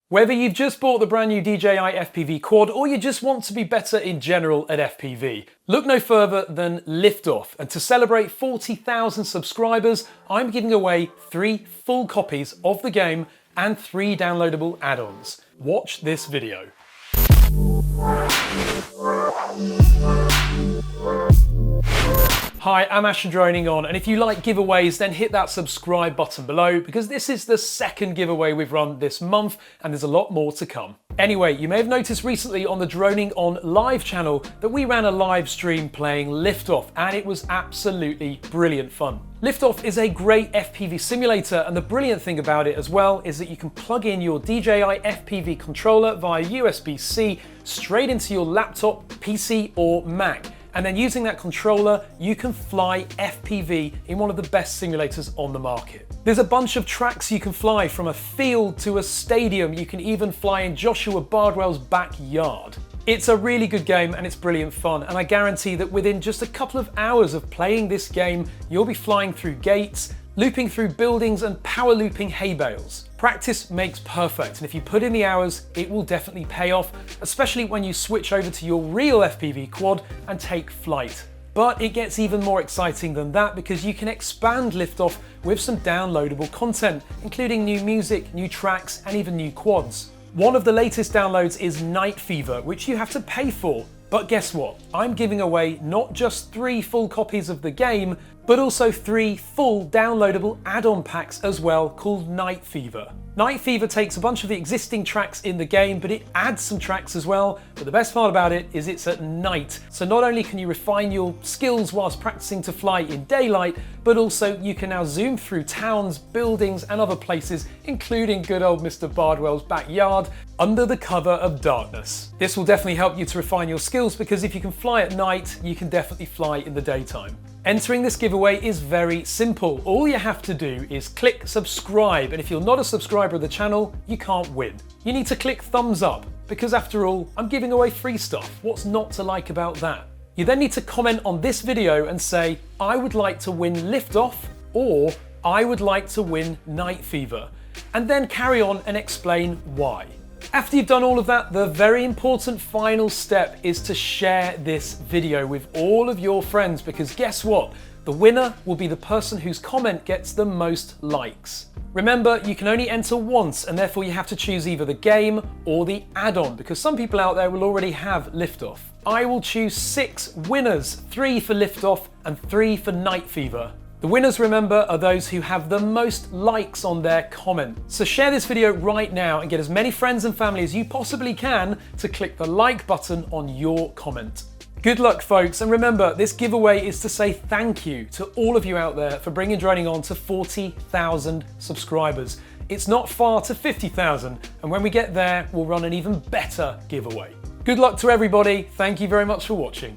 Whether you've just bought the brand new DJI FPV quad or you just want to be better in general at FPV, look no further than LiftOff. And to celebrate 40,000 subscribers, I'm giving away 3 full copies of the game and 3 downloadable add-ons. Watch this video. Hi, I'm Ash from DroningON, and if you like giveaways, then hit that subscribe button below because this is the second giveaway we've run this month and there's a lot more to come. Anyway, you may have noticed recently on the DroningON live channel that we ran a live stream playing LiftOff and it was absolutely brilliant fun. LiftOff is a great FPV simulator, and the brilliant thing about it as well is that you can plug in your DJI FPV controller via USB-C straight into your laptop, PC or Mac. And then using that controller, you can fly FPV in one of the best simulators on the market. There's a bunch of tracks you can fly, from a field to a stadium. You can even fly in Joshua Bardwell's backyard. It's a really good game and it's brilliant fun, and I guarantee that within just a couple of hours of playing this game, you'll be flying through gates, looping through buildings and power looping hay bales. Practice makes perfect, and if you put in the hours, it will definitely pay off, especially when you switch over to your real FPV quad and take flight. But it gets even more exciting than that because you can expand LiftOff with some downloadable content, including new music, new tracks, and even new quads. One of the latest downloads is Night Fever, which you have to pay for. But guess what? I'm giving away not just 3 full copies of the game, but also 3 full downloadable add-on packs as well, called Night Fever. Night Fever takes a bunch of the existing tracks in the game, but it adds some tracks as well. But the best part about it is it's at night. So not only can you refine your skills whilst practicing to fly in daylight, but also you can now zoom through towns, buildings and other places, including good old Mr. Bardwell's backyard, under the cover of darkness. This will definitely help you to refine your skills, because if you can fly at night, you can definitely fly in the daytime. Entering this giveaway is very simple. All you have to do is click subscribe, and if you're not a subscriber of the channel, you can't win. You need to click thumbs up, because after all, I'm giving away free stuff. What's not to like about that? You then need to comment on this video and say, I would like to win LiftOff, or I would like to win Night Fever, and then carry on and explain why. After you've done all of that, the very important final step is to share this video with all of your friends, because guess what? The winner will be the person whose comment gets the most likes. Remember, you can only enter once, and therefore you have to choose either the game or the add-on, because some people out there will already have LiftOff. I will choose 6 winners, 3 for LiftOff and 3 for Night Fever. The winners, remember, are those who have the most likes on their comment. So share this video right now and get as many friends and family as you possibly can to click the like button on your comment. Good luck, folks, and remember, this giveaway is to say thank you to all of you out there for bringing DroningON to 40,000 subscribers. It's not far to 50,000, and when we get there, we'll run an even better giveaway. Good luck to everybody. Thank you very much for watching.